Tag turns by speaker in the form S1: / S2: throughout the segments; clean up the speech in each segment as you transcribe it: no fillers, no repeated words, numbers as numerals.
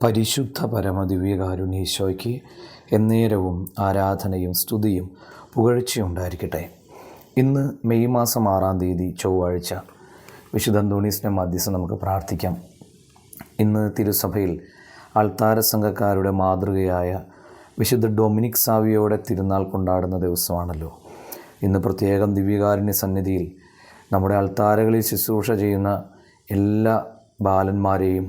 S1: പരിശുദ്ധ പരമദിവ്യകാരുണ്യേശോയ്ക്ക് എന്നേരവും ആരാധനയും സ്തുതിയും പുകഴ്ചയും ഉണ്ടായിരിക്കട്ടെ. ഇന്ന് മെയ് മാസം 6-ാം തീയതി ചൊവ്വാഴ്ച. വിശുദ്ധ അന്തോണീസിൻ്റെ മധ്യസ്ഥം നമുക്ക് പ്രാർത്ഥിക്കാം. ഇന്ന് തിരുസഭയിൽ അൾത്താര സംഘക്കാരുടെ മാതൃകയായ വിശുദ്ധ ഡൊമിനിക് സാവിയോയുടെ തിരുനാൾ കൊണ്ടാടുന്ന ദിവസമാണല്ലോ. ഇന്ന് പ്രത്യേകം ദിവ്യകാരുണ്യ സന്നിധിയിൽ നമ്മുടെ അൾത്താരകളിൽ ശുശ്രൂഷ ചെയ്യുന്ന എല്ലാ ബാലന്മാരെയും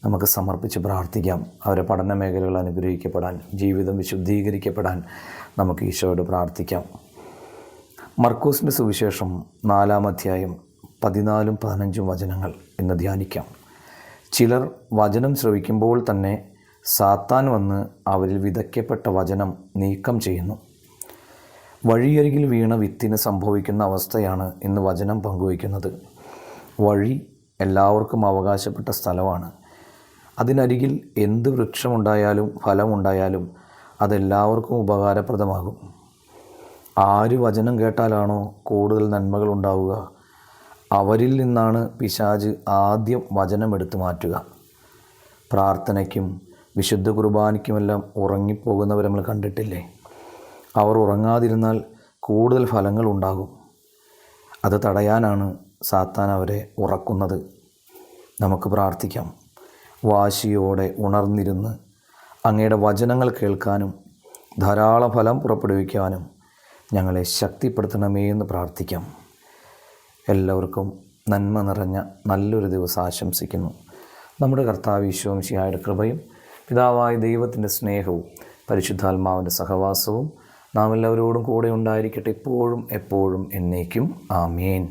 S1: നമുക്ക് സമർപ്പിച്ച് പ്രാർത്ഥിക്കാം. അവരുടെ പഠന മേഖലകൾ അനുഗ്രഹിക്കപ്പെടാൻ, ജീവിതം വിശുദ്ധീകരിക്കപ്പെടാൻ നമുക്ക് ഈശോയോട് പ്രാർത്ഥിക്കാം. മർക്കോസിൻ്റെ സുവിശേഷം 4-ാം അധ്യായം 14-15 വചനങ്ങൾ ഇന്ന് ധ്യാനിക്കാം. ചിലർ വചനം ശ്രവിക്കുമ്പോൾ തന്നെ സാത്താൻ വന്ന് അവരിൽ വിതയ്ക്കപ്പെട്ട വചനം നീക്കം ചെയ്യുന്നു. വഴിയരികിൽ വീണ വിത്തിന് സംഭവിക്കുന്ന അവസ്ഥയാണ് ഇന്ന് വചനം പങ്കുവയ്ക്കുന്നത്. വഴി എല്ലാവർക്കും അവകാശപ്പെട്ട സ്ഥലമാണ്. അതിനരികിൽ എന്ത് വൃക്ഷമുണ്ടായാലും ഫലമുണ്ടായാലും അതെല്ലാവർക്കും ഉപകാരപ്രദമാകും. ആര് വചനം കേട്ടാലാണോ കൂടുതൽ നന്മകൾ ഉണ്ടാവുക, അവരിൽ നിന്നാണ് പിശാച് ആദ്യം വചനം എടുത്തു മാറ്റുക. പ്രാർത്ഥനയ്ക്കും വിശുദ്ധ കുർബാനയ്ക്കുമെല്ലാം ഉറങ്ങിപ്പോകുന്നവർ നമ്മൾ കണ്ടിട്ടില്ലേ? അവർ ഉറങ്ങാതിരുന്നാൽ കൂടുതൽ ഫലങ്ങൾ ഉണ്ടാകും. അത് തടയാനാണ് സാത്താൻ അവരെ ഉറക്കുന്നത്. നമുക്ക് പ്രാർത്ഥിക്കാം. വാശിയോടെ ഉണർന്നിരുന്ന് അങ്ങയുടെ വചനങ്ങൾ കേൾക്കാനും ധാരാളം ഫലം പുറപ്പെടുവിക്കാനും ഞങ്ങളെ ശക്തിപ്പെടുത്തണമേ എന്ന് പ്രാർത്ഥിക്കാം. എല്ലാവർക്കും നന്മ നിറഞ്ഞ നല്ലൊരു ദിവസം ആശംസിക്കുന്നു. നമ്മുടെ കർത്താവ് ഈശോ മിശിഹായുടെ കൃപയും പിതാവായ ദൈവത്തിൻ്റെ സ്നേഹവും പരിശുദ്ധാത്മാവിൻ്റെ സഹവാസവും നാം എല്ലാവരോടും കൂടെ ഉണ്ടായിരിക്കട്ടെ, ഇപ്പോഴും എപ്പോഴും എന്നേക്കും. ആമേൻ.